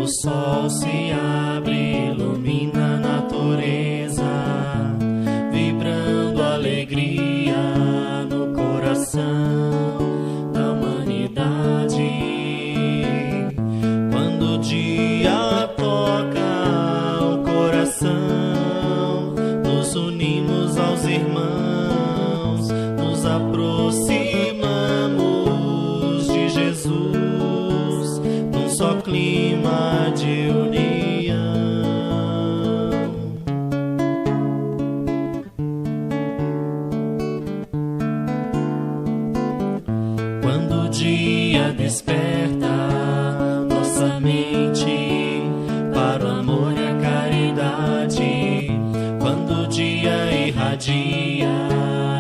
sol se abre, ilumina a natureza, vibrando alegria no coração da humanidade. Quando o dia toca o coração, nos unimos aos irmãos, nos aproximamos de Jesus, num só clima de união. Quando o dia desperta nossa mente para o amor e a caridade, quando o dia irradia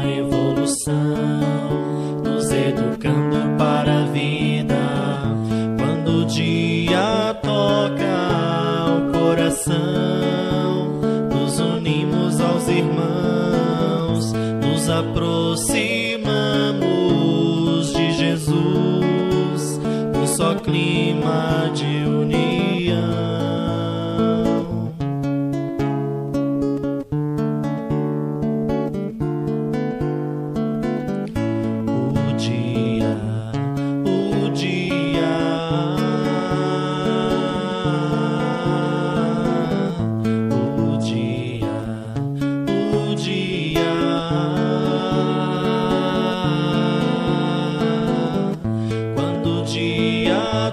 a evolução, nos educando para a vida, quando o dia toca o coração, nos unimos aos irmãos, nos aproximamos de Jesus, num só clima de união.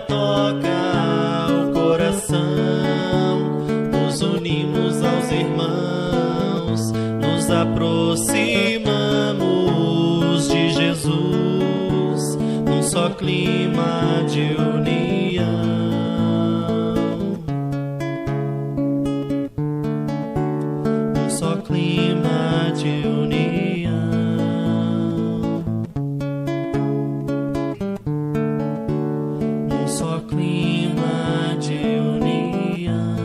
Toca o coração, nos unimos aos irmãos, nos aproximamos de Jesus, num só clima de união. Num só clima de união. Só clima de união.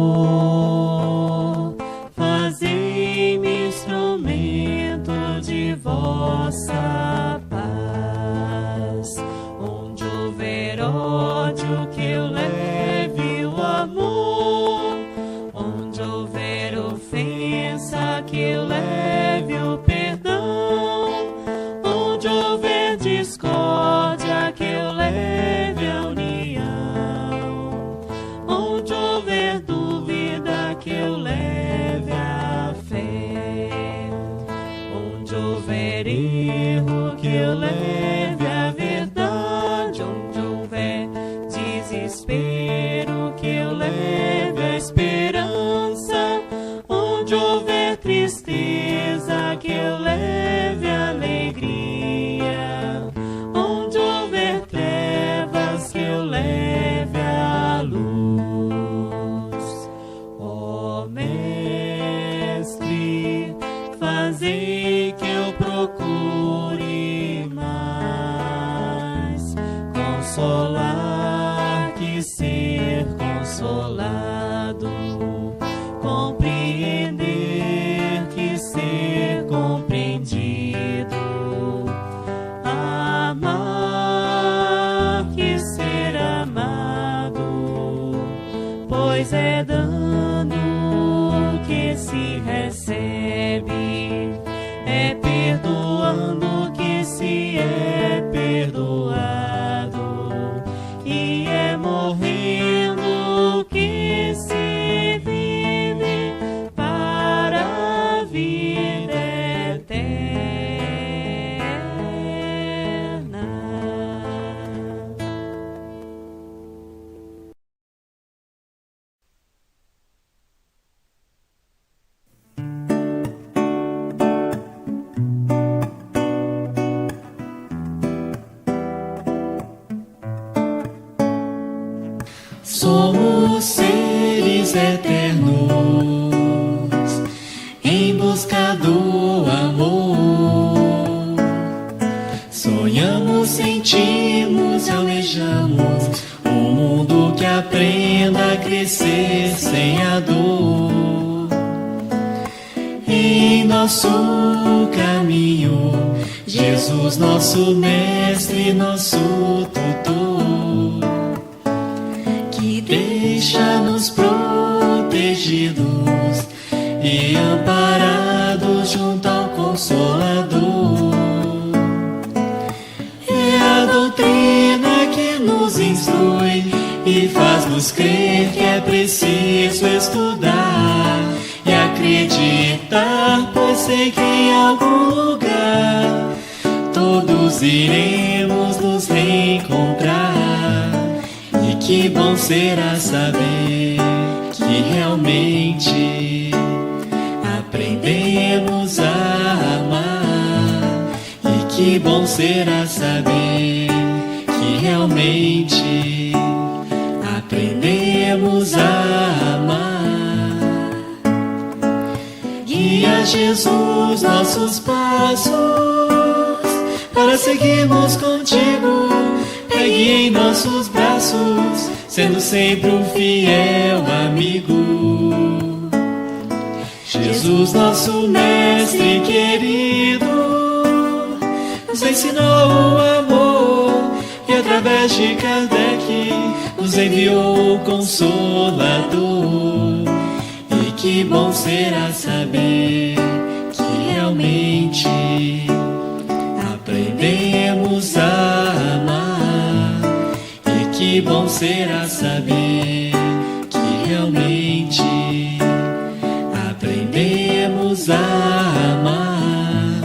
Senhor, fazei-me instrumento de vossa paz. Onde houver ódio, que eu leve o amor. Onde houver ofensa, que eu leve o perdão. Onde houver discórdia, que eu leve a união. Onde houver dúvida, que eu leve a fé. Onde houver erro, que eu leve a verdade. Onde houver desespero, que eu leve a esperança. Onde houver tristeza, que eu leve a alegria. Onde houver trevas, que eu leve a luz. Ó Mestre, fazei que eu procure mais consolar que ser consolado, compreender que ser compreendido, amar que ser amado, pois é dando que se recebe, é perdoando que se é perdoado, e é morrendo que se vive para a vida eterna. Somos seres eternos em busca do amor. Sonhamos, sentimos e almejamos um mundo que aprenda a crescer sem a dor. Em nosso caminho, Jesus, nosso mestre, nosso tutor, que deixa-nos protegidos e amparados junto ao Consolador. É a doutrina que nos instrui e faz-nos crer que é preciso estudar e acreditar, pois sei que em algum lugar todos iremos nos reencontrar. E que bom será saber que realmente aprendemos a amar. E que bom será saber que realmente aprendemos a amar. Guia, Jesus, nossos passos para seguirmos contigo. Pegue em nossos braços, sendo sempre um fiel amigo. Jesus, nosso mestre querido, nos ensinou o amor e através de Kardec nos enviou o Consolador. E que bom será saber que realmente aprendemos a amar. E que bom será saber que realmente aprendemos a amar.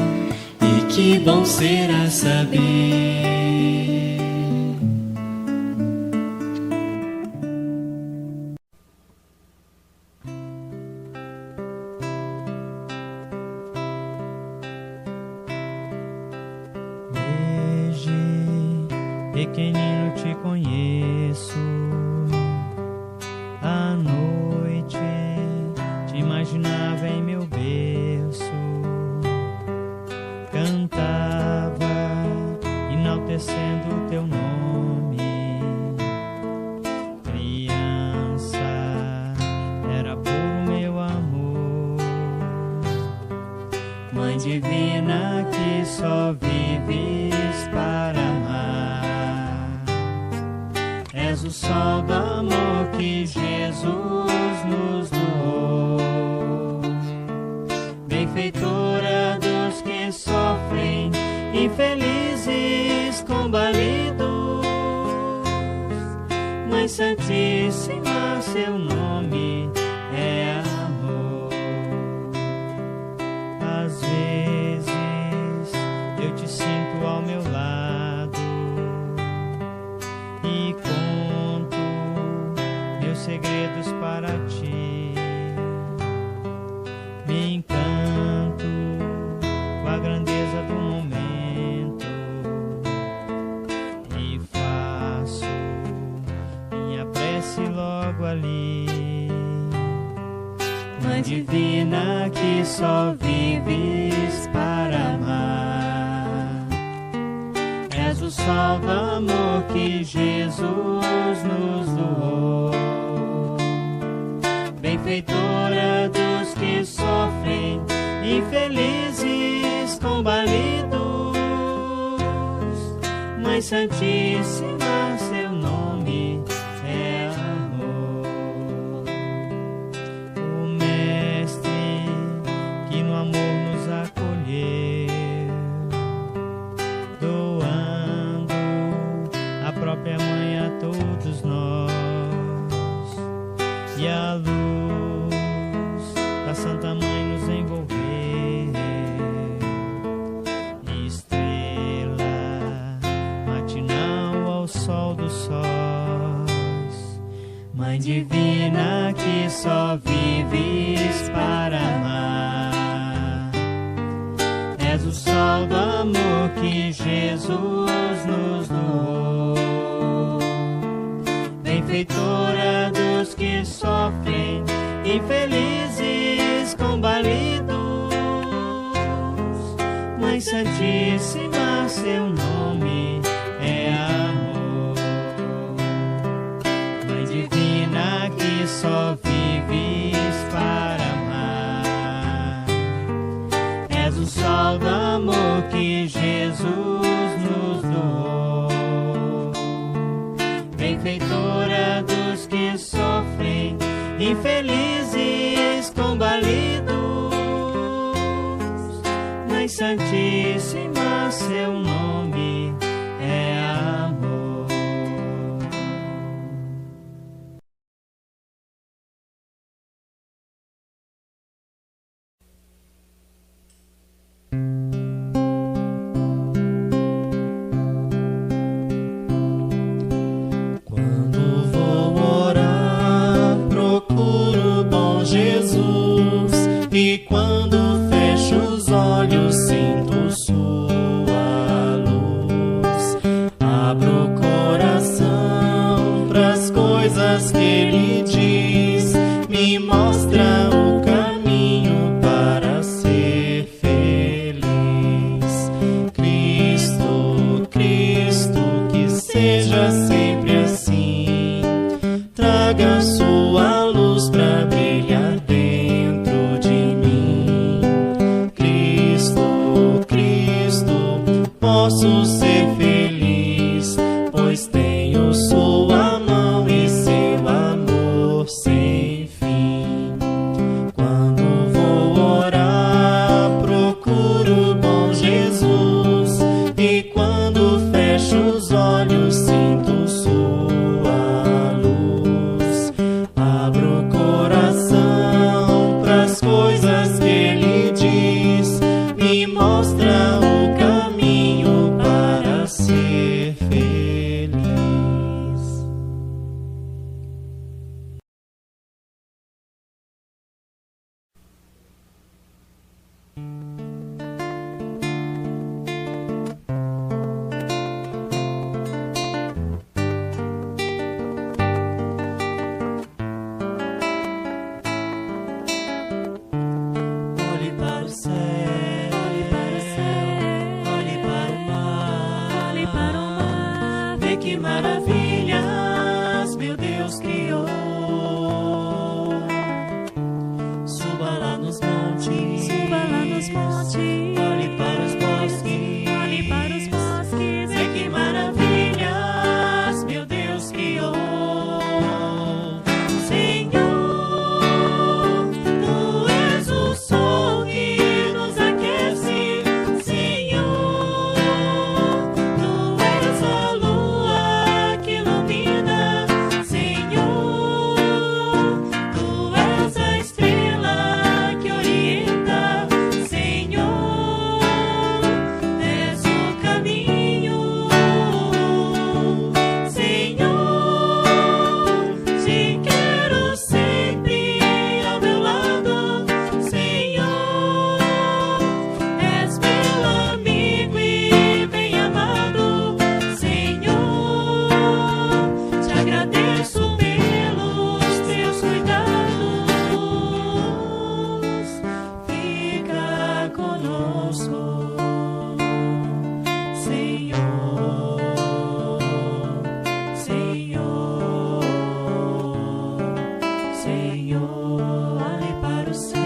E que bom será saber. Pequenino te conheço, à noite te imaginava em meu berço, cantava enaltecendo o teu nome. Criança, era puro meu amor, Mãe divina que só vives para amar. És o sol do amor que Jesus nos doou, benfeitora dos que sofrem, infelizes, combalidos. Mãe Santíssima, seu nome é amor. Às vezes eu te sinto ao meu lado e conto meus segredos para ti. Me encanto com a grandeza do momento e faço minha prece logo ali. Mãe divina que só vives para amar, és o sol do amor que Jesus nos doou, benfeitora dos que sofrem, infelizes, combalidos. Mãe Santíssima, seu nome é amor. O Mestre que no amor nos acolheu, doando a própria mãe a todos nós, e a luz da Santa Mãe nos envolveu, estrela matinal ao sol dos sóis. Mãe divina que só vives para amar, és o sol do amor que Jesus nos doou, benfeitora dos que sofrem, infelizes, combalidos. Mãe Santíssima, seu nome é amor. Mãe divina que só vive sinal do amor que Jesus nos doou. Benfeitora dos que sofrem, infelizes combalidos, Mãe Santíssima, seu nome é amor. Quando vou orar, procuro o bom Jesus, e quando fecho os olhos, sinto sua luz. Abro o coração pras coisas que ele diz, me mostra o caminho para ser feliz. Cristo, Cristo, que seja sempre assim, traga sua luz pra brilhar dentro de mim. Cristo, Cristo, posso ser feliz, pois tenho sua mão e seu amor sem fim. Quando vou orar, procuro o bom Jesus, e quando fecho os olhos, sinto sua luz. Abro o coração pras coisas que ele diz, me mostra o caminho para ser feliz. Olhe para o céu, olhe para o mar, vê que maravilhas meu Deus criou. Suba lá nos montes, olhe para os bosques, vê que maravilhas meu Deus criou. Senhor, tu és o sol que nos aquece, Senhor, tu és a lua que ilumina, Senhor, tu és a estrela que orienta, Senhor, és o caminho, Senhor, te quero sempre ao meu lado, Senhor, és meu amigo e bem amado, Senhor, te agradeço pelos teus cuidados, fica conosco, Senhor, Senhor, Senhor, olhe para o céu.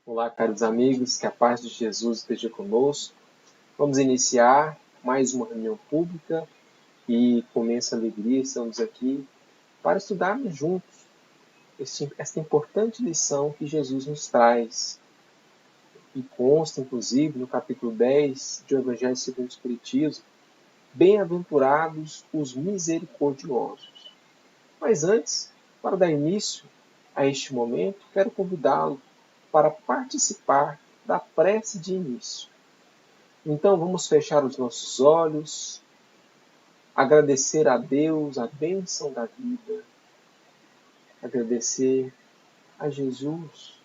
Olá, caros amigos, que a paz de Jesus esteja conosco. Vamos iniciar mais uma reunião pública e com imensa alegria estamos aqui para estudarmos juntos esta importante lição que Jesus nos traz. E consta, inclusive, no capítulo 10 do Evangelho segundo o Espiritismo, bem-aventurados os misericordiosos. Mas antes, para dar início a este momento, quero convidá-lo para participar da prece de início. Então vamos fechar os nossos olhos, agradecer a Deus a bênção da vida, agradecer a Jesus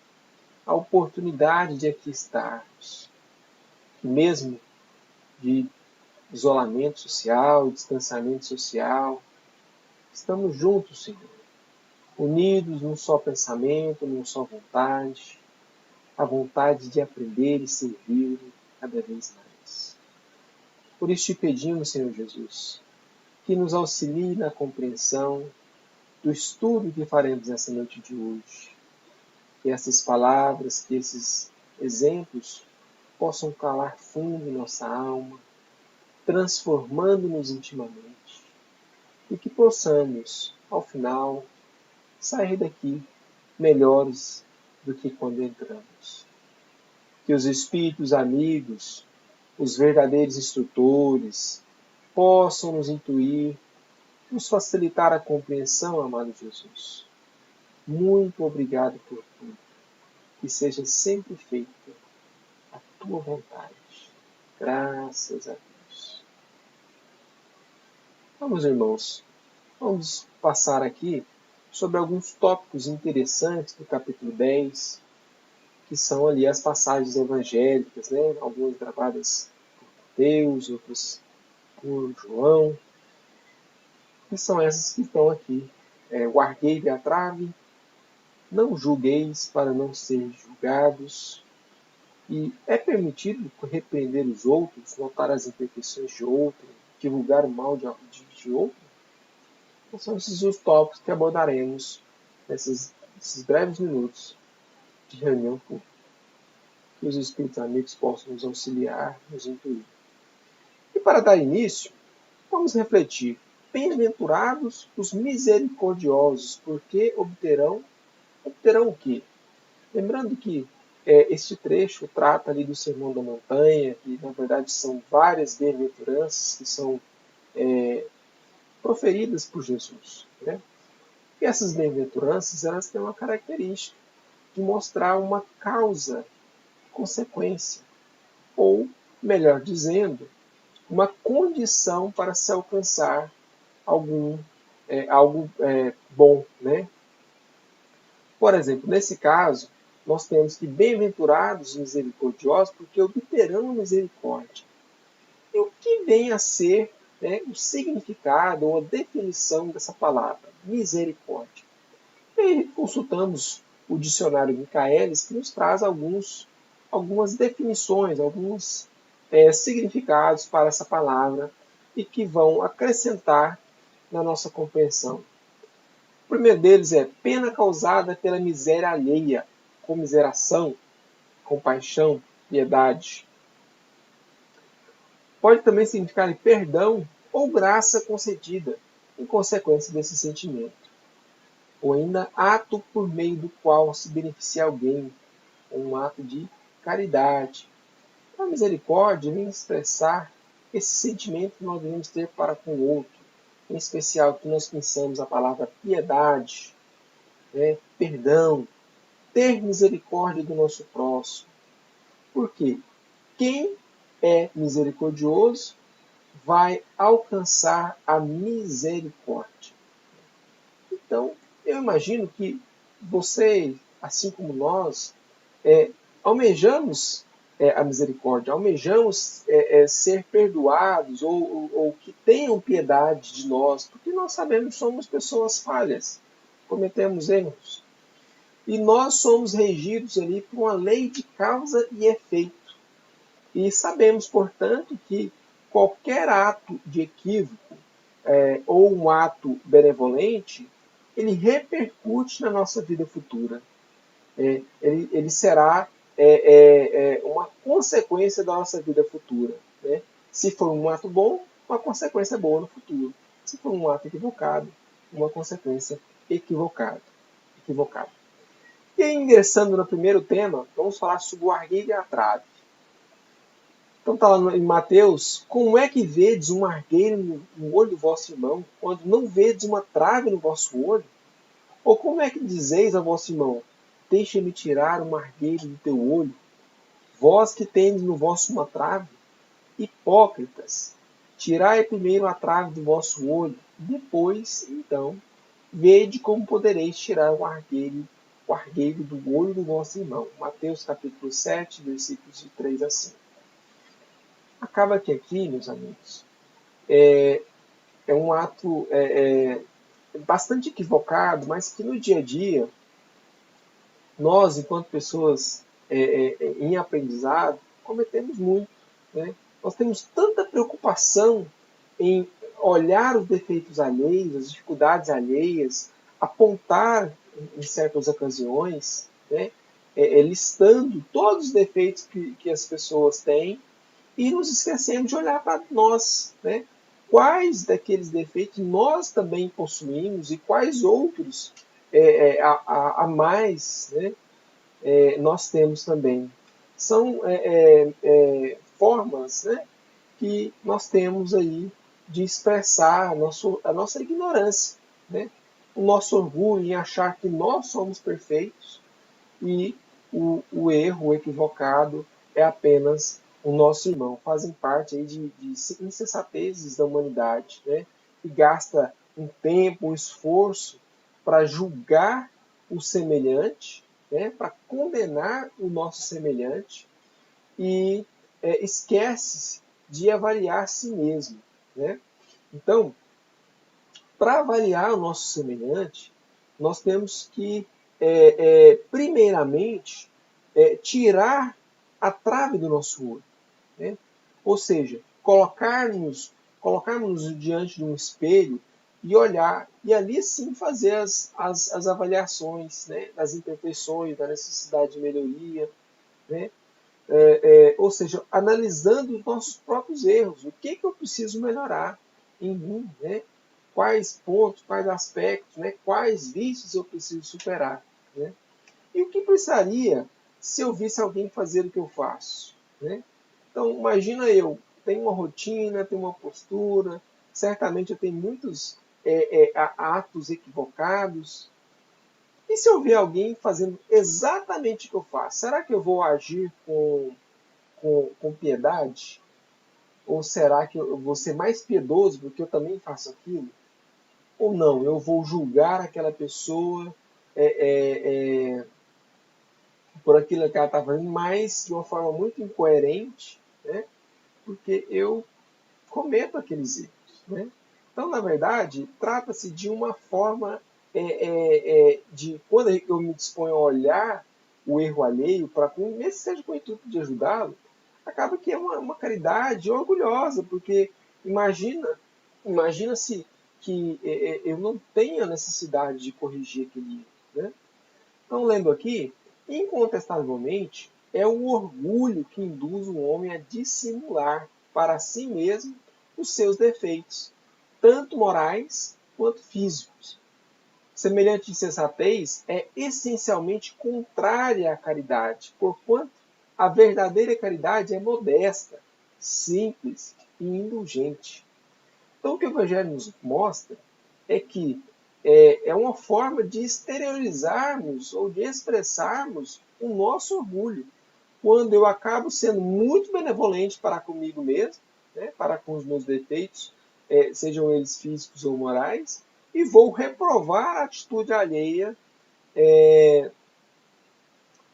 a oportunidade de aqui estarmos, que mesmo de isolamento social, distanciamento social, estamos juntos, Senhor, unidos num só pensamento, numa só vontade, a vontade de aprender e servir cada vez mais. Por isso te pedimos, Senhor Jesus, que nos auxilie na compreensão do estudo que faremos essa noite de hoje. Que essas palavras, que esses exemplos possam calar fundo em nossa alma, transformando-nos intimamente, e que possamos, ao final, sair daqui melhores do que quando entramos. Que os espíritos amigos, os verdadeiros instrutores, possam nos intuir, nos facilitar a compreensão, amado Jesus. Muito obrigado por tudo. Que seja sempre feita a tua vontade. Graças a Deus. Vamos, irmãos, vamos passar aqui sobre alguns tópicos interessantes do capítulo 10, que são ali as passagens evangélicas, né? Algumas gravadas por Mateus, outras por João, que são essas que estão aqui. O argueiro e a trave, não julgueis para não ser julgados, e é permitido repreender os outros, notar as imperfeições de outro, divulgar o mal de outro. Então, são esses os tópicos que abordaremos nesses breves minutos de reunião pública. Que os espíritos amigos possam nos auxiliar, nos intuir. E para dar início, vamos refletir. Bem-aventurados os misericordiosos, porque obterão o quê? Lembrando que este trecho trata ali do Sermão da Montanha, que na verdade são várias bem-aventuranças que são proferidas por Jesus, né? E essas bem-aventuranças, elas têm uma característica de mostrar uma causa-consequência, ou, melhor dizendo, uma condição para se alcançar algo bom, né? Por exemplo, nesse caso, nós temos que bem-aventurados os misericordiosos, porque obterão misericórdia. E o que vem a ser, né, o significado ou a definição dessa palavra, misericórdia? E consultamos o dicionário Michaelis, que nos traz algumas definições, alguns significados para essa palavra e que vão acrescentar na nossa compreensão. O primeiro deles é pena causada pela miséria alheia, comiseração, compaixão, piedade. Pode também significar perdão ou graça concedida em consequência desse sentimento. Ou ainda ato por meio do qual se beneficia alguém, um ato de caridade. A misericórdia vem expressar esse sentimento que nós devemos ter para com o outro, em especial que nós pensamos a palavra piedade, né, perdão, ter misericórdia do nosso próximo. Por quê? Quem é misericordioso vai alcançar a misericórdia. Então, eu imagino que você, assim como nós, almejamos a misericórdia, almejamos ser perdoados ou que tenham piedade de nós, porque nós sabemos que somos pessoas falhas, cometemos erros. E nós somos regidos ali por uma lei de causa e efeito. E sabemos, portanto, que qualquer ato de equívoco ou um ato benevolente, ele repercute na nossa vida futura. Ele será uma consequência da nossa vida futura. Né? Se for um ato bom, uma consequência boa no futuro. Se for um ato equivocado, uma consequência equivocada. E aí, ingressando no primeiro tema, vamos falar sobre o argueiro e a trave. Então está lá em Mateus, como é que vedes um argueiro no olho do vosso irmão, quando não vedes uma trave no vosso olho? Ou como é que dizeis ao vosso irmão, deixa-me tirar um argueiro do teu olho, vós que tendes no vosso uma trave? Hipócritas, tirai primeiro a trave do vosso olho, depois, então, vede como podereis tirar o argueiro do olho do vosso irmão. Mateus capítulo 7, versículos de 3 a 5. Acaba que aqui, meus amigos, é um ato bastante equivocado, mas que no dia a dia, nós, enquanto pessoas em aprendizado, cometemos muito. Né? Nós temos tanta preocupação em olhar os defeitos alheios, as dificuldades alheias, apontar em certas ocasiões, né, listando todos os defeitos que as pessoas têm, e nos esquecemos de olhar para nós, né? Quais daqueles defeitos nós também possuímos e quais outros a mais, né, nós temos também. São formas, né, que nós temos aí de expressar a nossa ignorância, né? O nosso orgulho em achar que nós somos perfeitos e o erro, o equivocado, é apenas o nosso irmão. Fazem parte aí de insensatezes da humanidade, né? Que gasta um tempo, um esforço para julgar o semelhante, né? Para condenar o nosso semelhante e esquece de avaliar a si mesmo, né? Então, para avaliar o nosso semelhante, nós temos que, primeiramente, tirar a trave do nosso olho, né? Ou seja, colocarmos diante de um espelho e olhar, e ali sim fazer as avaliações, né, das imperfeições, da necessidade de melhoria, né? Ou seja, analisando os nossos próprios erros, o que eu preciso melhorar em mim, né? Quais pontos, quais aspectos, né? Quais vícios eu preciso superar, né? E o que precisaria se eu visse alguém fazer o que eu faço, né? Então, imagina eu, tenho uma rotina, tenho uma postura, certamente eu tenho muitos atos equivocados. E se eu ver alguém fazendo exatamente o que eu faço, será que eu vou agir com piedade? Ou será que eu vou ser mais piedoso porque eu também faço aquilo? Ou não, eu vou julgar aquela pessoa por aquilo que ela está fazendo, mas de uma forma muito incoerente, né? Porque eu cometo aqueles erros, né? Então, na verdade, trata-se de uma forma de, quando eu me disponho a olhar o erro alheio, para mesmo que seja com o intuito de ajudá-lo, acaba que é uma caridade orgulhosa, porque imagina-se que eu não tenho a necessidade de corrigir aquele erro, né? Então, lendo aqui, incontestavelmente, é o orgulho que induz o homem a dissimular para si mesmo os seus defeitos, tanto morais quanto físicos. Semelhante insensatez é essencialmente contrária à caridade, porquanto a verdadeira caridade é modesta, simples e indulgente. Então, o que o Evangelho nos mostra é que é uma forma de exteriorizarmos ou de expressarmos o nosso orgulho, quando eu acabo sendo muito benevolente para comigo mesmo, né, para com os meus defeitos, sejam eles físicos ou morais, e vou reprovar a atitude alheia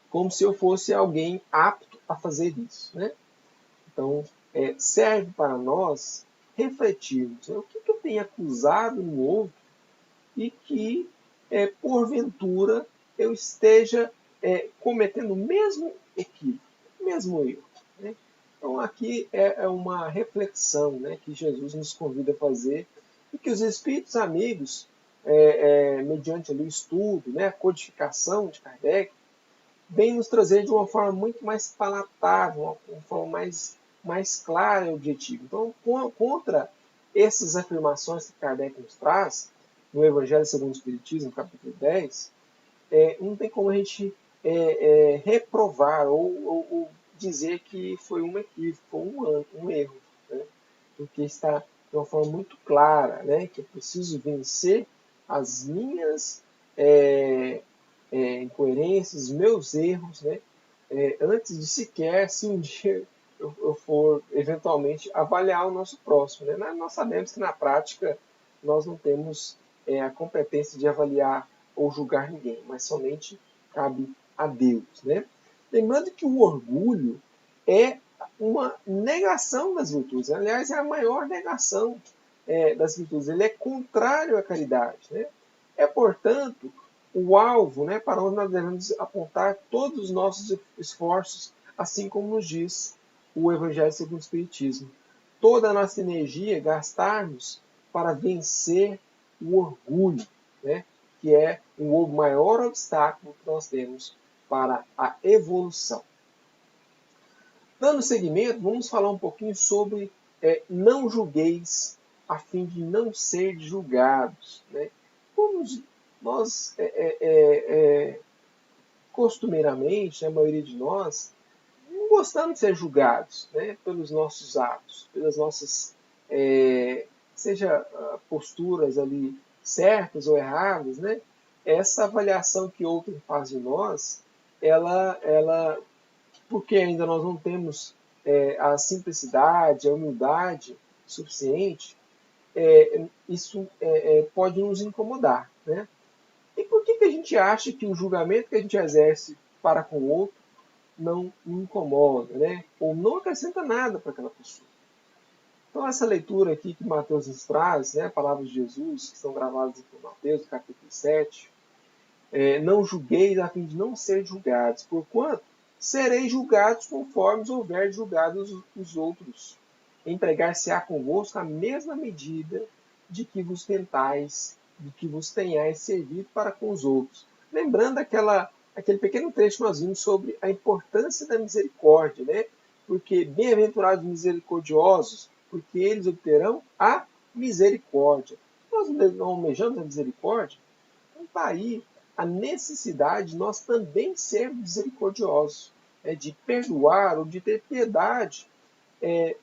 como se eu fosse alguém apto a fazer isso, né? Então, serve para nós refletirmos, né, o que eu tenho acusado no outro e que, porventura, eu esteja cometendo o mesmo equívoco, o mesmo erro, né? Então, aqui é uma reflexão, né, que Jesus nos convida a fazer e que os Espíritos amigos, mediante ali o estudo, né, a codificação de Kardec, vem nos trazer de uma forma muito mais palatável, uma forma mais clara e objetiva. Então, contra essas afirmações que Kardec nos traz, no Evangelho segundo o Espiritismo, capítulo 10, não tem como a gente reprovar ou dizer que foi um equívoco, foi um erro, né? Porque está de uma forma muito clara, né, que eu preciso vencer as minhas incoerências, meus erros, né, antes de sequer, se um dia eu for eventualmente avaliar o nosso próximo, né? Nós sabemos que na prática nós não temos a competência de avaliar ou julgar ninguém, mas somente cabe a Deus, né? Lembrando que o orgulho é uma negação das virtudes. Aliás, é a maior negação das virtudes. Ele é contrário à caridade, né? É, portanto, o alvo, né, para onde nós devemos apontar todos os nossos esforços, assim como nos diz o Evangelho segundo o Espiritismo. Toda a nossa energia gastarmos para vencer o orgulho, né? Que é o maior obstáculo que nós temos para a evolução. Dando seguimento, vamos falar um pouquinho sobre não julgueis a fim de não ser julgados. Né? Como nós, costumeiramente, a maioria de nós, não gostamos de ser julgados, né? Pelos nossos atos, pelas nossas, seja posturas ali certas ou erradas, né? Essa avaliação que outro faz de nós, ela porque ainda nós não temos a simplicidade, a humildade suficiente, isso pode nos incomodar. Né? E por que a gente acha que o julgamento que a gente exerce para com o outro não incomoda, né? Ou não acrescenta nada para aquela pessoa? Então, essa leitura aqui que Mateus nos traz, né, palavras de Jesus, que estão gravadas aqui em Mateus, capítulo 7, não julgueis a fim de não ser julgados, porquanto sereis julgados conforme houver julgados os outros. Empregar-se-á convosco a mesma medida de que vos tenhais servido para com os outros. Lembrando aquele pequeno trecho que nós vimos sobre a importância da misericórdia, né? Porque bem-aventurados misericordiosos, porque eles obterão a misericórdia. Nós não almejamos a misericórdia? Então está aí a necessidade de nós também sermos misericordiosos, de perdoar ou de ter piedade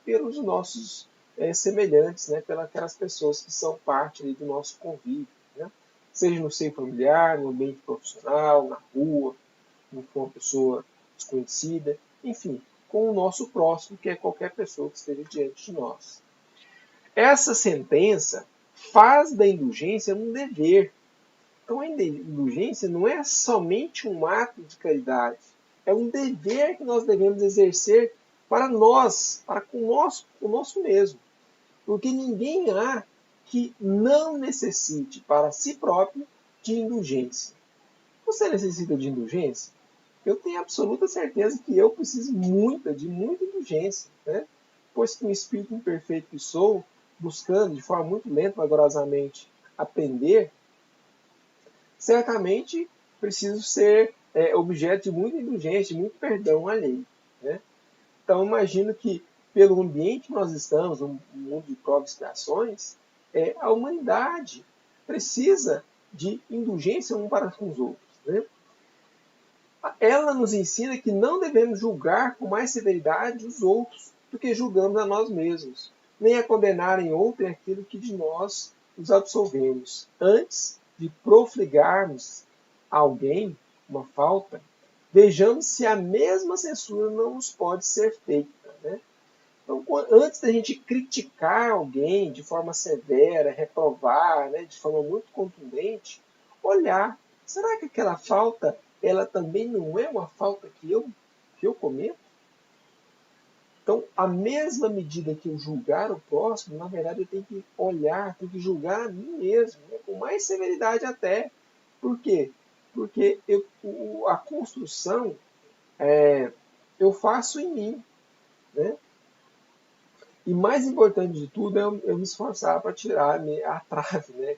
pelos nossos semelhantes, né, pelas aquelas pessoas que são parte ali, do nosso convívio, né? Seja no seio familiar, no ambiente profissional, na rua, com uma pessoa desconhecida, enfim, com o nosso próximo, que é qualquer pessoa que esteja diante de nós. Essa sentença faz da indulgência um dever. Então, a indulgência não é somente um ato de caridade, é um dever que nós devemos exercer para nós, para com o nosso mesmo. Porque ninguém há que não necessite para si próprio de indulgência. Você necessita de indulgência? Eu tenho absoluta certeza que eu preciso de muita indulgência, né? Pois que um espírito imperfeito que sou, buscando de forma muito lenta, vagarosamente, aprender, certamente preciso ser objeto de muita indulgência, de muito perdão alheio. Né? Então, imagino que, pelo ambiente que nós estamos, um mundo de provas e expiações, a humanidade precisa de indulgência um para com os outros. Né? Ela nos ensina que não devemos julgar com mais severidade os outros do que julgamos a nós mesmos, nem a condenar em outro aquilo que de nós nos absolvemos. Antes de profligarmos a alguém uma falta, vejamos se a mesma censura não nos pode ser feita. Né? Então, antes da gente criticar alguém de forma severa, reprovar, né, de forma muito contundente, olhar, será que aquela falta ela também não é uma falta que eu cometo? Então, a mesma medida que eu julgar o próximo, na verdade eu tenho que olhar, tenho que julgar a mim mesmo, né? Com mais severidade até. Por quê? Porque a construção eu faço em mim. Né? E mais importante de tudo é eu me esforçar para tirar a trave, né,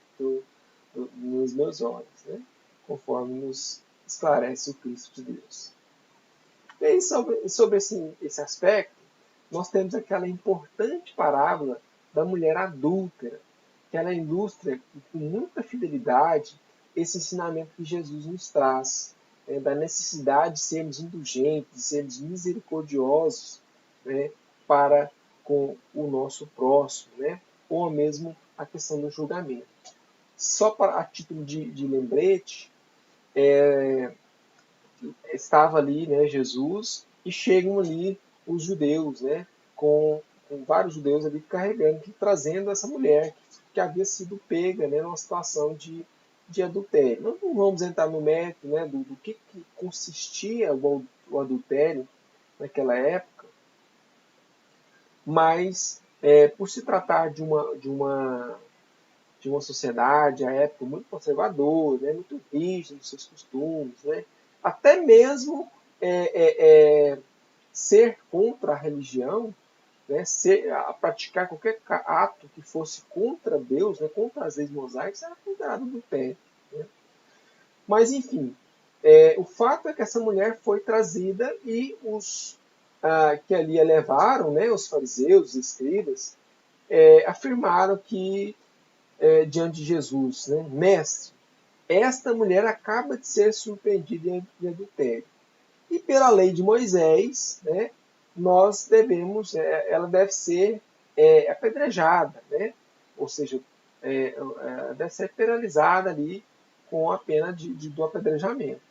nos meus olhos, né? Conforme nos esclarece o Cristo de Deus. E aí, sobre esse aspecto, nós temos aquela importante parábola da mulher adúltera, que ela ilustra com muita fidelidade esse ensinamento que Jesus nos traz, da necessidade de sermos indulgentes, de sermos misericordiosos, né, para com o nosso próximo, né, ou mesmo a questão do julgamento. Só a título de lembrete, estava ali, né, Jesus, e chegam ali os judeus, né, com vários judeus ali carregando, trazendo essa mulher que havia sido pega, né, numa situação de adultério. Nós não vamos entrar no mérito, né, do que consistia o adultério naquela época, mas por se tratar de uma sociedade, à época, muito conservadora, né, muito rígida nos seus costumes, né, até mesmo ser contra a religião né, a praticar qualquer ato que fosse contra Deus, né, contra as leis mosaicas, era considerado adultério. Né? Mas, enfim, o fato é que essa mulher foi trazida e os que ali a levaram, né, os fariseus, os escribas, afirmaram que, diante de Jesus, né, mestre, esta mulher acaba de ser surpreendida em adultério. E pela lei de Moisés, né, nós devemos, ela deve ser apedrejada, né? Ou seja, deve ser penalizada ali com a pena do apedrejamento.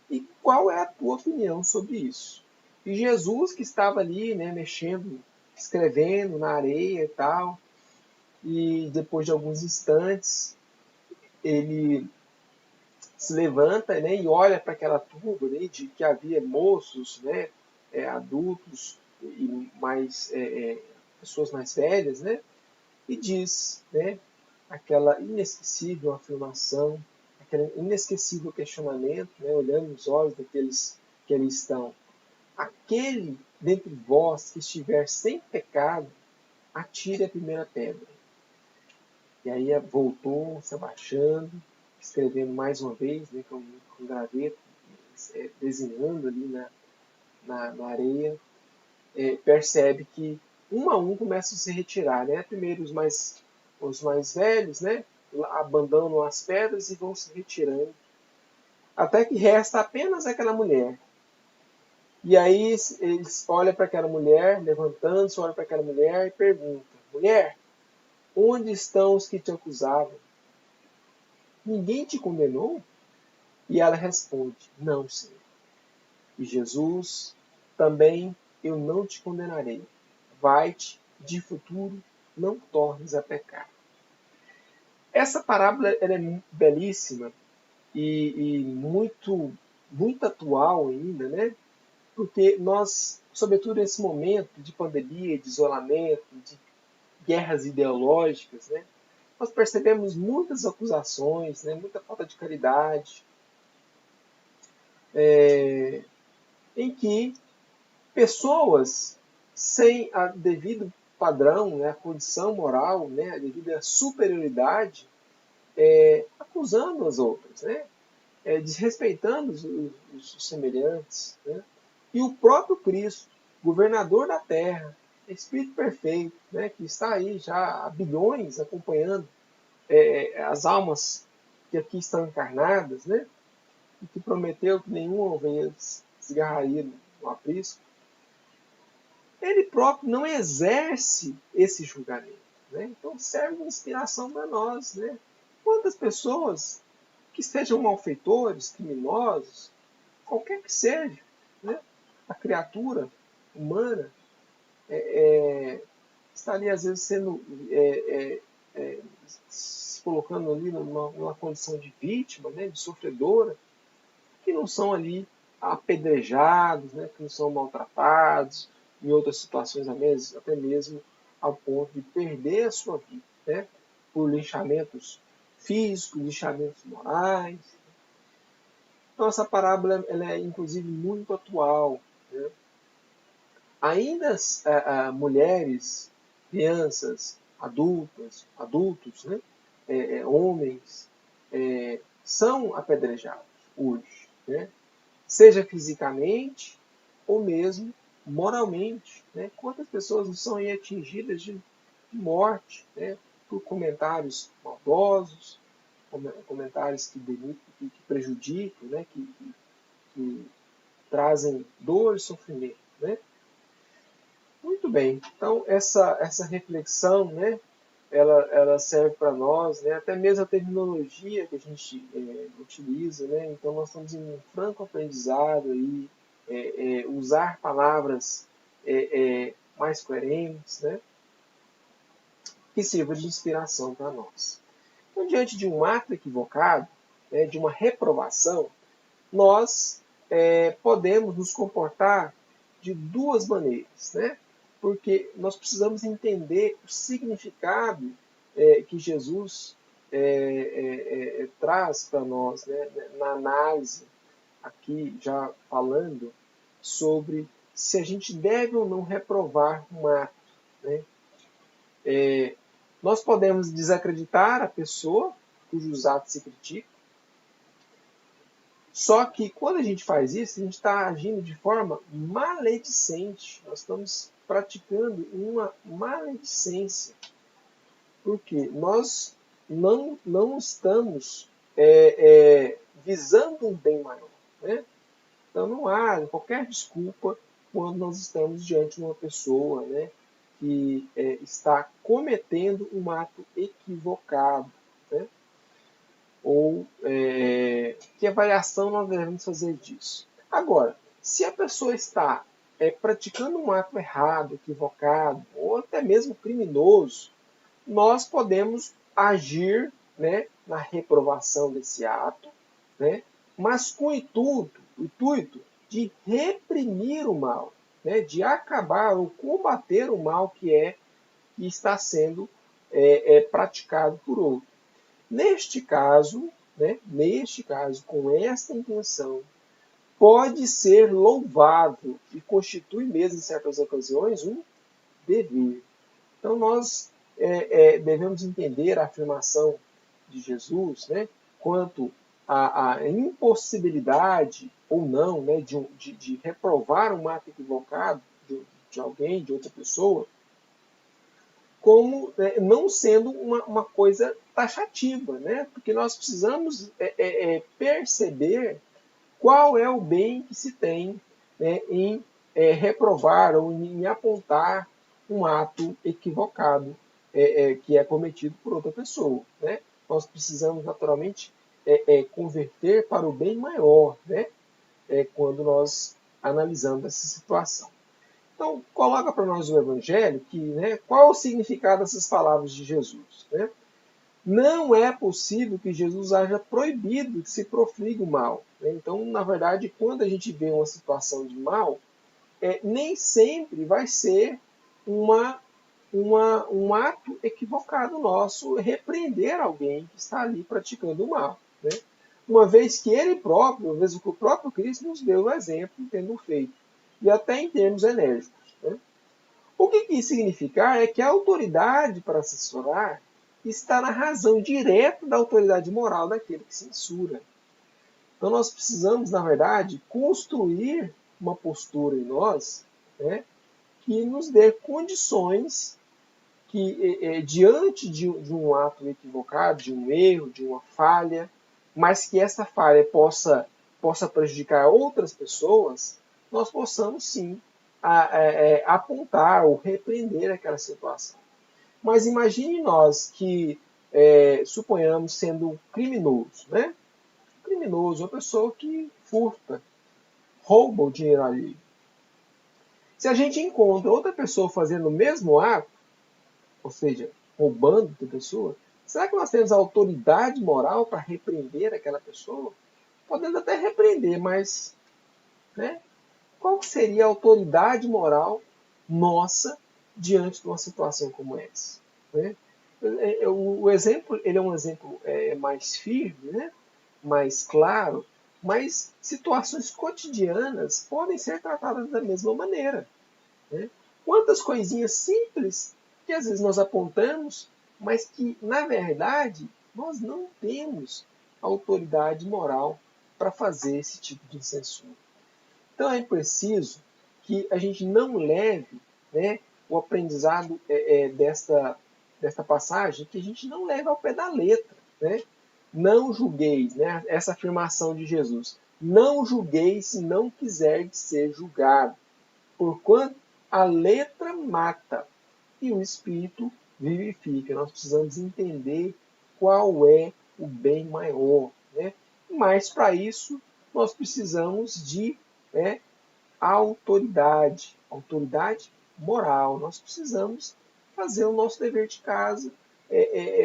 E qual é a tua opinião sobre isso? E Jesus, que estava ali, né, mexendo, escrevendo na areia e tal, e depois de alguns instantes, ele se levanta, né, e olha para aquela turba, né, de que havia moços, né, adultos e mais pessoas mais velhas, né, e diz, né, aquela inesquecível afirmação, aquele inesquecível questionamento, né, olhando nos olhos daqueles que ali estão. Aquele dentre vós que estiver sem pecado, atire a primeira pedra. E aí voltou, se abaixando, escrevendo mais uma vez, né, com graveto, desenhando ali na areia, percebe que um a um começam a se retirar. Né? Primeiro os mais velhos, né, abandonam as pedras e vão se retirando, até que resta apenas aquela mulher. E aí eles olham para aquela mulher, levantando-se, olham para aquela mulher e perguntam: mulher, onde estão os que te acusavam? Ninguém te condenou? E ela responde: não, Senhor. E Jesus: também eu não te condenarei. Vai-te, de futuro não tornes a pecar. Essa parábola ela é belíssima e muito atual ainda, né? Porque nós, sobretudo nesse momento de pandemia, de isolamento, de guerras ideológicas, né? Nós percebemos muitas acusações, né? Muita falta de caridade, em que pessoas sem a devido padrão, né, a condição moral, né, a devida superioridade, acusando as outras, né, desrespeitando os semelhantes. Né, e o próprio Cristo, governador da terra, Espírito perfeito, né, que está aí já há bilhões acompanhando as almas que aqui estão encarnadas, né, e que prometeu que nenhuma ovelha desgarraria no aprisco, ele próprio não exerce esse julgamento. Né? Então serve de inspiração para nós. Né? Quantas pessoas que sejam malfeitores, criminosos, qualquer que seja, né? A criatura humana está ali às vezes sendo se colocando ali numa condição de vítima, né? De sofredora, que não são ali apedrejados, né? Que não são maltratados, em outras situações até mesmo ao ponto de perder a sua vida, né? Por linchamentos físicos, linchamentos morais. Então essa parábola ela é inclusive muito atual. Né? Ainda mulheres, crianças, adultos, né? Homens, são apedrejados hoje. Né? Seja fisicamente ou mesmo moralmente. Né? Quantas pessoas não são aí atingidas de morte, né? Por comentários maldosos, comentários que prejudicam, né? Que trazem dor e sofrimento. Né? Muito bem, então essa reflexão, né? Ela serve para nós, né? Até mesmo a terminologia que a gente utiliza, né? Então nós estamos em um franco aprendizado aí, usar palavras mais coerentes, né? Que sirva de inspiração para nós. Então, diante de um ato equivocado, né, de uma reprovação, nós podemos nos comportar de duas maneiras, né? Porque nós precisamos entender o significado que Jesus traz para nós, né? Na análise, aqui já falando sobre se a gente deve ou não reprovar um ato. né? Nós podemos desacreditar a pessoa cujos atos se criticam, só que quando a gente faz isso, a gente está agindo de forma maledicente. Nós estamos praticando uma maledicência. Porque nós não estamos visando um bem maior, né? Então não há qualquer desculpa quando nós estamos diante de uma pessoa, né, que está cometendo um ato equivocado, né? Ou que avaliação nós devemos fazer disso? Agora, se a pessoa está praticando um ato errado, equivocado, ou até mesmo criminoso, nós podemos agir, né, na reprovação desse ato, né, mas com o intuito de reprimir o mal, né, de acabar ou combater o mal que está sendo praticado por outro. Neste caso, com esta intenção, pode ser louvável e constitui mesmo, em certas ocasiões, um dever. Então, nós devemos entender a afirmação de Jesus, né, quanto à impossibilidade ou não, né, de reprovar um ato equivocado de alguém, de outra pessoa, como não sendo uma coisa taxativa, né? Porque nós precisamos perceber qual é o bem que se tem, né, em reprovar ou em apontar um ato equivocado que é cometido por outra pessoa, né? Nós precisamos, naturalmente, converter para o bem maior, né? Quando nós analisamos essa situação. Então, coloca para nós o Evangelho que, né, qual é o significado dessas palavras de Jesus, né? Não é possível que Jesus haja proibido que se profligue o mal, né? Então, na verdade, quando a gente vê uma situação de mal, nem sempre vai ser um ato equivocado nosso repreender alguém que está ali praticando o mal, né? Uma vez que ele próprio, uma vez que o próprio Cristo nos deu o exemplo tendo feito, e até em termos enérgicos, né? O que isso significa é que a autoridade para censurar está na razão direta da autoridade moral daquele que censura. Então nós precisamos, na verdade, construir uma postura em nós, né, que nos dê condições que, diante de um ato equivocado, de um erro, de uma falha, mas que essa falha possa prejudicar outras pessoas, nós possamos sim apontar ou repreender aquela situação. Mas imagine nós que, suponhamos, sendo um criminoso, né? Criminoso, uma pessoa que furta, rouba o dinheiro alheio. Se a gente encontra outra pessoa fazendo o mesmo ato, ou seja, roubando da pessoa, será que nós temos a autoridade moral para repreender aquela pessoa? Podemos até repreender, mas, né, qual seria a autoridade moral nossa diante de uma situação como essa, né? O exemplo, ele é um exemplo mais firme, né, mais claro, mas situações cotidianas podem ser tratadas da mesma maneira, né? Quantas coisinhas simples que às vezes nós apontamos, mas que, na verdade, nós não temos autoridade moral para fazer esse tipo de censura. Então é preciso que a gente não leve, né, o aprendizado desta passagem, que a gente não leve ao pé da letra, né? Não julgueis, né? Essa afirmação de Jesus. Não julgueis se não quiser ser julgado, porquanto a letra mata e o Espírito vivifica. Nós precisamos entender qual é o bem maior, né? Mas para isso nós precisamos de autoridade moral. Nós precisamos fazer o nosso dever de casa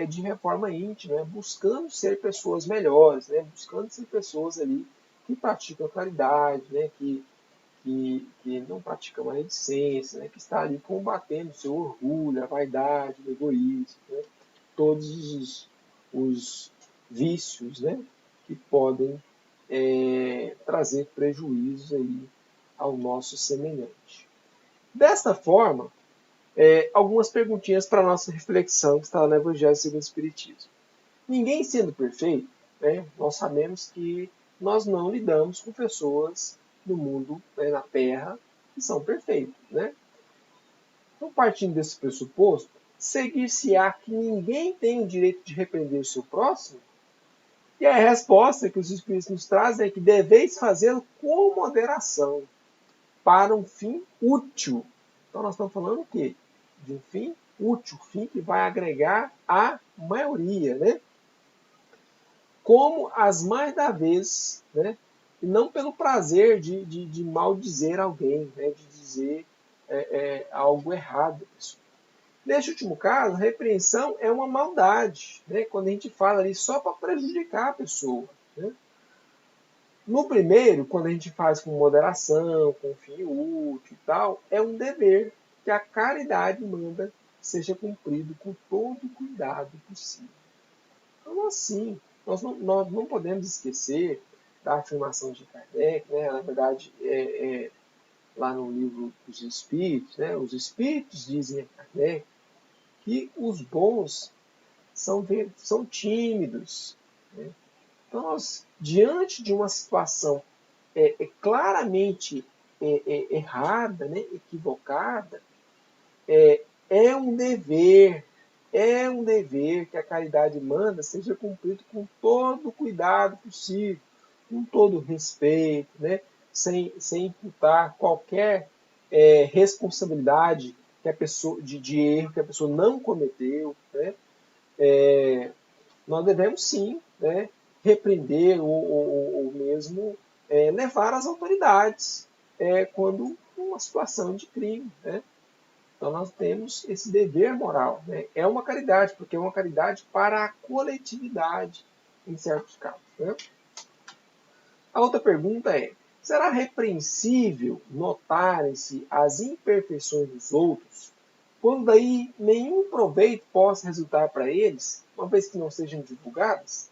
de reforma íntima, buscando ser pessoas melhores, né? Buscando ser pessoas ali que praticam a caridade, né? Que não pratica maledicência, né? Que está ali combatendo o seu orgulho, a vaidade, o egoísmo, né? Todos os vícios, né? Que podem trazer prejuízos aí ao nosso semelhante. Desta forma, algumas perguntinhas para a nossa reflexão que está lá no Evangelho segundo o Espiritismo. Ninguém sendo perfeito, né, nós sabemos que nós não lidamos com pessoas no mundo, né, na Terra, que são perfeitas. Né? Então, partindo desse pressuposto, seguir-se-á que ninguém tem o direito de repreender o seu próximo? E a resposta que os Espíritos nos trazem é que deveis fazê-lo com moderação, para um fim útil. Então, nós estamos falando o quê? De um fim útil, fim que vai agregar a maioria, né? Como as mais da vez, né? E não pelo prazer de maldizer alguém, né? De dizer algo errado. Neste último caso, a repreensão é uma maldade, né? Quando a gente fala ali só para prejudicar a pessoa. Né? No primeiro, quando a gente faz com moderação, com fim útil e tal, é um dever que a caridade manda seja cumprido com todo o cuidado possível. Então, assim, nós não podemos esquecer da afirmação de Kardec, né? Na verdade, lá no livro dos Espíritos, né? Os Espíritos dizem a Kardec que os bons são tímidos. Né? Então, nós, diante de uma situação claramente errada, né, equivocada, é um dever que a caridade manda seja cumprido com todo o cuidado possível, com todo o respeito, né, sem imputar qualquer responsabilidade que a pessoa, de erro que a pessoa não cometeu. Né, nós devemos sim, né, repreender ou mesmo levar às autoridades quando uma situação de crime. Né? Então nós temos esse dever moral. Né? É uma caridade, porque é uma caridade para a coletividade, em certos casos. Né? A outra pergunta é: será repreensível notarem-se as imperfeições dos outros, quando daí nenhum proveito possa resultar para eles, uma vez que não sejam divulgadas?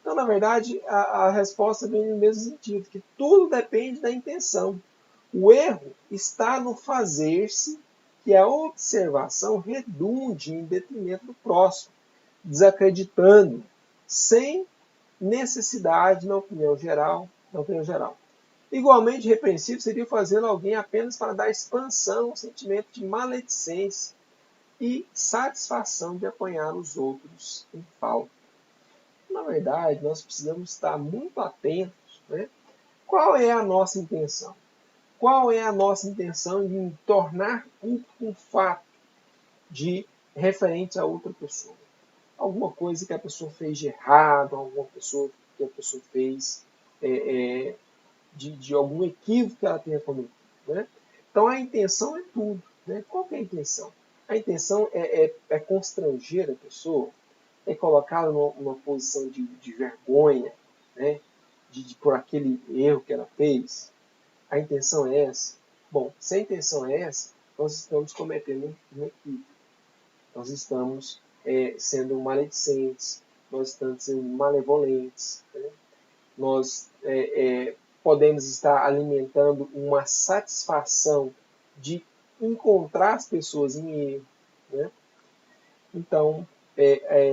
Então, na verdade, a resposta vem no mesmo sentido, que tudo depende da intenção. O erro está no fazer-se que a observação redunde em detrimento do próximo, desacreditando, sem necessidade na opinião geral. Igualmente repreensível seria fazê-lo alguém apenas para dar expansão ao sentimento de maledicência e satisfação de apanhar os outros em falta. Na verdade, nós precisamos estar muito atentos. Né? Qual é a nossa intenção? Qual é a nossa intenção em tornar público um fato referente a outra pessoa? Alguma coisa que a pessoa fez de errado, alguma coisa que a pessoa fez de algum equívoco que ela tenha cometido. Né? Então, a intenção é tudo. Né? Qual que é a intenção? A intenção é constranger a pessoa, é colocá-la numa posição de vergonha, né? Por aquele erro que ela fez. A intenção é essa? Bom, se a intenção é essa, nós estamos cometendo um equívoco. Nós estamos sendo maledicentes, nós estamos sendo malevolentes. Né? Nós podemos estar alimentando uma satisfação de encontrar as pessoas em erro. Né? Então,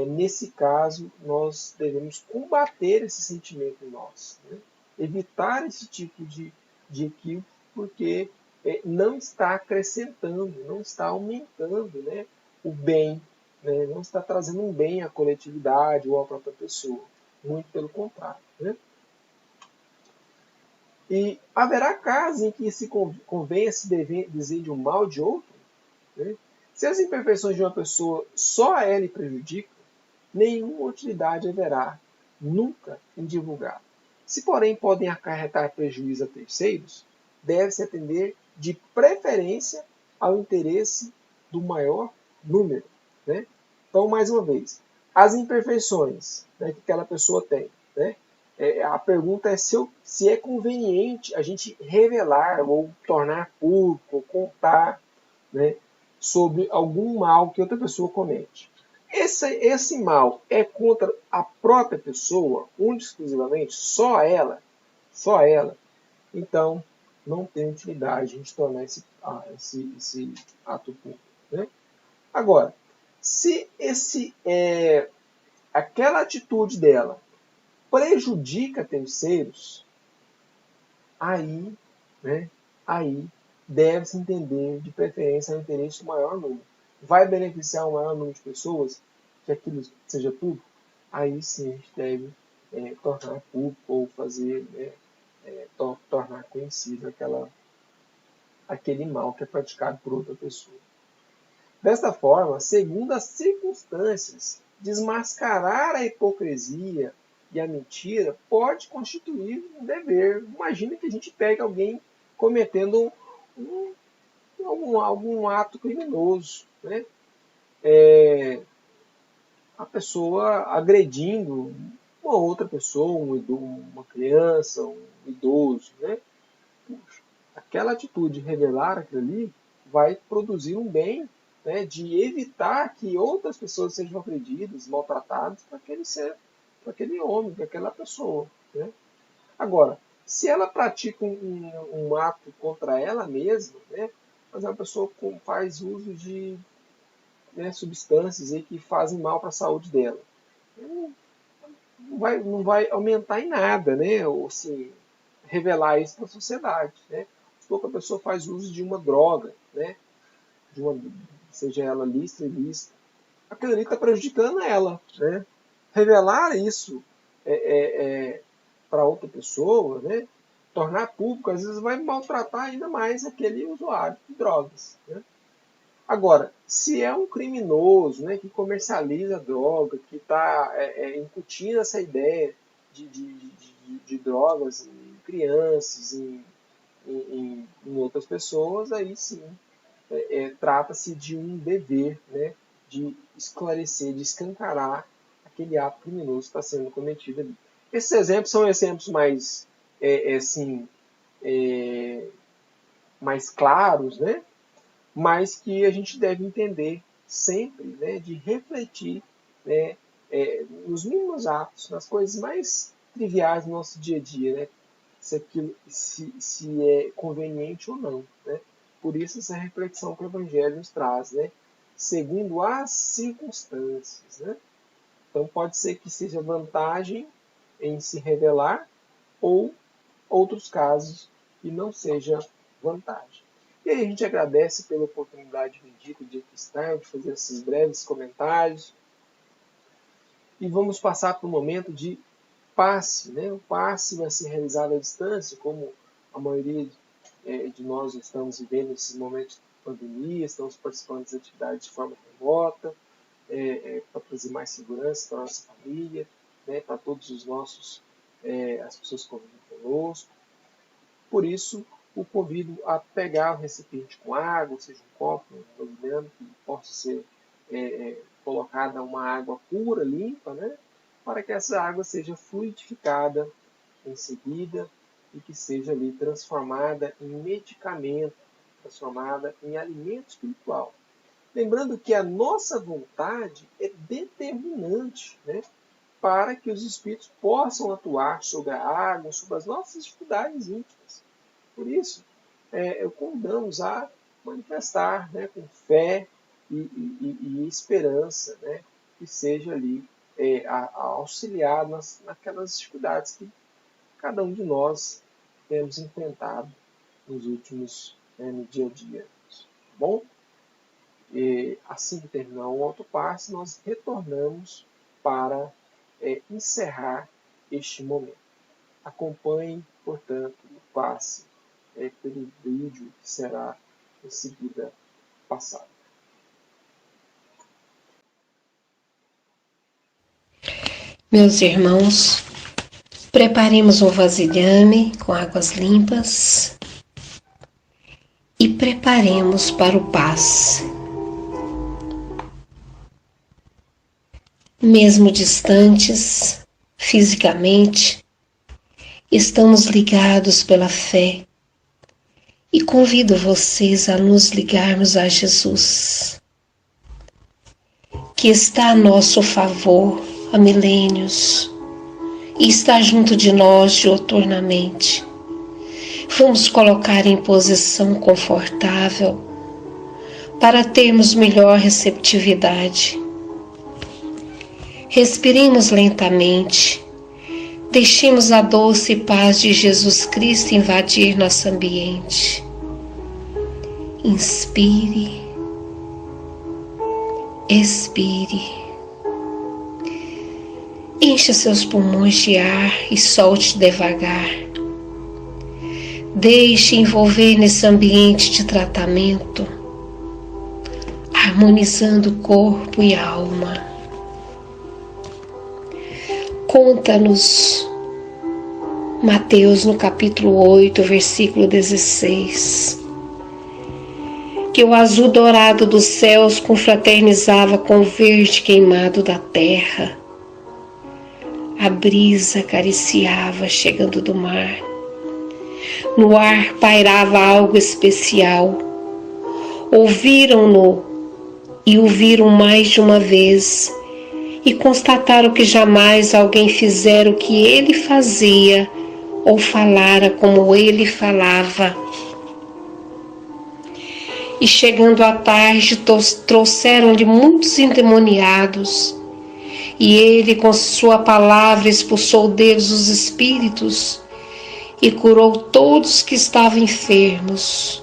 nesse caso, nós devemos combater esse sentimento em nós. Né? Evitar esse tipo de equívoco, porque não está acrescentando, não está aumentando, né, o bem, né? Não está trazendo um bem à coletividade ou à própria pessoa. Muito pelo contrário. Né? E haverá casos em que se convenha se deseje o mal de outro? Né? Se as imperfeições de uma pessoa só a ela prejudicam, nenhuma utilidade haverá nunca em divulgar. Se, porém, podem acarretar prejuízo a terceiros, deve-se atender de preferência ao interesse do maior número. Né? Então, mais uma vez, as imperfeições, né, que aquela pessoa tem. Né? A pergunta é se é conveniente a gente revelar ou tornar público, ou contar, né, sobre algum mal que outra pessoa comete. Esse mal é contra a própria pessoa, única e exclusivamente, só ela, então não tem utilidade a gente tornar esse ato público. né? Agora, se aquela atitude dela prejudica terceiros, aí, né, aí deve-se entender de preferência o interesse do maior número. Vai beneficiar o maior número de pessoas, que aquilo seja público? Aí sim a gente deve tornar público ou fazer, tornar conhecido aquele mal que é praticado por outra pessoa. Desta forma, segundo as circunstâncias, desmascarar a hipocrisia e a mentira pode constituir um dever. Imagina que a gente pega alguém cometendo algum ato criminoso, né? A pessoa agredindo uma outra pessoa, uma criança, um idoso, né? Puxa, aquela atitude de revelar aquilo ali vai produzir um bem, né, de evitar que outras pessoas sejam agredidas, maltratadas para aquele homem, para aquela pessoa, né? Agora, se ela pratica um ato contra ela mesma, né, mas é uma pessoa que faz uso de, né, substâncias aí que fazem mal para a saúde dela, não vai aumentar em nada, né, ou assim, revelar isso para a sociedade, né? Se a pessoa faz uso de uma droga, né, seja ela lícita ou ilícita, aquilo ali está prejudicando ela, né? Revelar isso para outra pessoa, né? Tornar público, às vezes vai maltratar ainda mais aquele usuário de drogas, né? Agora, se é um criminoso, né, que comercializa droga, que está incutindo essa ideia de drogas em crianças, em outras pessoas, aí sim trata-se de um dever, né, de esclarecer, de escancarar aquele ato criminoso que está sendo cometido ali. Esses exemplos são exemplos mais, mais claros, né, mas que a gente deve entender sempre, né, de refletir, né, nos mínimos atos, nas coisas mais triviais do nosso dia a dia, né, se é conveniente ou não, né? Por isso essa reflexão que o Evangelho nos traz, né? Segundo as circunstâncias, né? Então pode ser que seja vantagem em se revelar ou outros casos que não seja vantagem. E aí a gente agradece pela oportunidade bendita de aqui estar, de fazer esses breves comentários. E vamos passar para o momento de passe, né? O passe vai ser realizado à distância, como a maioria de nós estamos vivendo nesses momentos de pandemia, estamos participando das atividades de forma remota, para trazer mais segurança para a nossa família, né? Para todos os nossos, as pessoas que convivem conosco. Por isso, o convido a pegar o recipiente com água, ou seja, um copo, um vasilhame, que possa ser colocada uma água pura, limpa, né? Para que essa água seja fluidificada em seguida e que seja ali transformada em medicamento, transformada em alimento espiritual. Lembrando que a nossa vontade é determinante, né, para que os espíritos possam atuar sobre a água, sobre as nossas dificuldades íntimas. Por isso, convidamos a manifestar, né, com fé e esperança, né, que seja ali a auxiliar naquelas dificuldades que cada um de nós temos enfrentado nos últimos, no dia a dia. Tá bom? E assim que terminar o autopasse, nós retornamos para encerrar este momento. Acompanhe, portanto, o passe pelo vídeo que será em seguida passado. Meus irmãos, preparemos um vasilhame com águas limpas e preparemos para o passe. Mesmo distantes, fisicamente, estamos ligados pela fé e convido vocês a nos ligarmos a Jesus, que está a nosso favor há milênios e está junto de nós diuturnamente. Vamos colocar em posição confortável para termos melhor receptividade. Respiremos lentamente. Deixemos a doce paz de Jesus Cristo invadir nosso ambiente. Inspire, expire. Encha seus pulmões de ar e solte devagar. Deixe envolver nesse ambiente de tratamento, harmonizando o corpo e a alma. Conta-nos Mateus no capítulo 8, versículo 16, que o azul dourado dos céus confraternizava com o verde queimado da terra. A brisa acariciava chegando do mar. No ar pairava algo especial. Ouviram-no e o viram mais de uma vez e constataram que jamais alguém fizera o que ele fazia ou falara como ele falava. E chegando à tarde, trouxeram-lhe muitos endemoniados, e ele com sua palavra expulsou deles os espíritos e curou todos que estavam enfermos.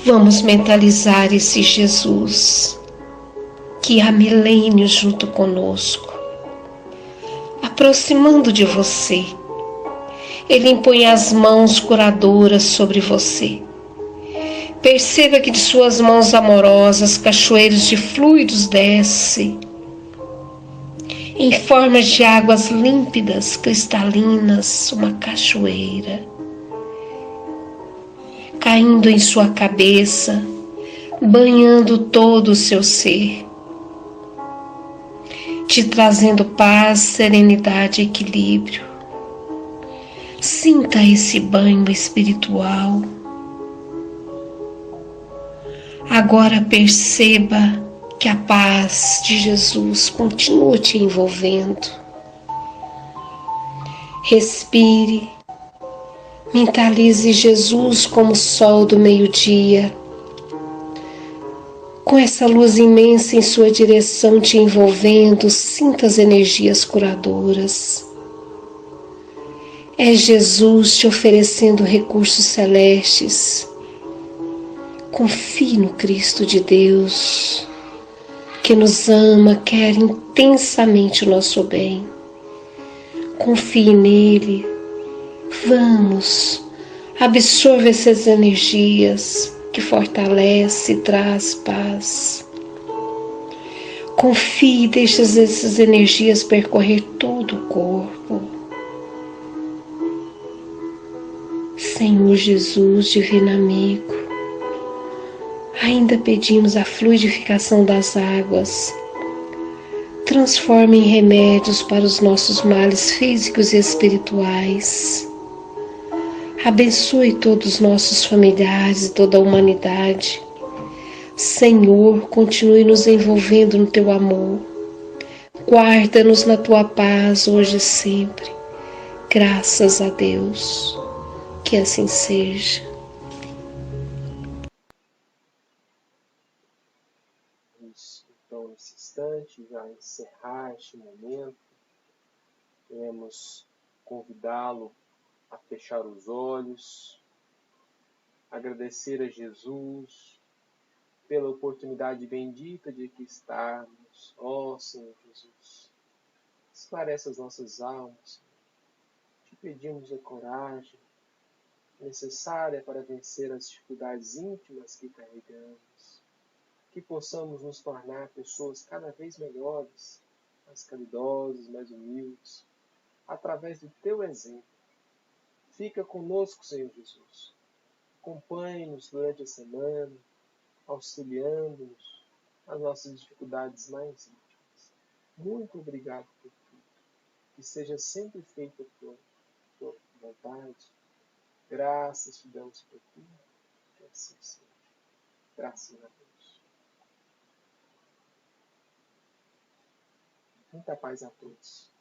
Vamos mentalizar esse Jesus que há milênios junto conosco, aproximando de você. Ele impõe as mãos curadoras sobre você. Perceba que de suas mãos amorosas cachoeiros de fluidos descem, em forma de águas límpidas, cristalinas, uma cachoeira, caindo em sua cabeça, banhando todo o seu ser, te trazendo paz, serenidade e equilíbrio. Sinta esse banho espiritual. Agora perceba que a paz de Jesus continua te envolvendo. Respire, mentalize Jesus como o sol do meio-dia, com essa luz imensa em sua direção te envolvendo. Sinta as energias curadoras. É Jesus te oferecendo recursos celestes. Confie no Cristo de Deus, que nos ama, quer intensamente o nosso bem. Confie nele. Vamos, absorva essas energias que fortalece e traz paz. Confie e deixe essas energias percorrer todo o corpo. Senhor Jesus, divino amigo, ainda pedimos a fluidificação das águas. Transforme em remédios para os nossos males físicos e espirituais. Abençoe todos os nossos familiares e toda a humanidade. Senhor, continue nos envolvendo no Teu amor. Guarda-nos na Tua paz hoje e sempre. Graças a Deus. Que assim seja. Vamos, então, nesse instante, já encerrar este momento. Queremos convidá-lo a fechar os olhos, agradecer a Jesus pela oportunidade bendita de aqui estarmos. Ó Senhor Jesus, esclarece as nossas almas. Te pedimos a coragem necessária para vencer as dificuldades íntimas que carregamos, que possamos nos tornar pessoas cada vez melhores, mais caridosas, mais humildes, através do Teu exemplo. Fica conosco, Senhor Jesus. Acompanhe-nos durante a semana, auxiliando-nos nas nossas dificuldades mais íntimas. Muito obrigado por tudo. Que seja sempre feita a tua vontade. Graças te damos por tudo. Que assim seja. Graças a Deus. Muita paz a todos.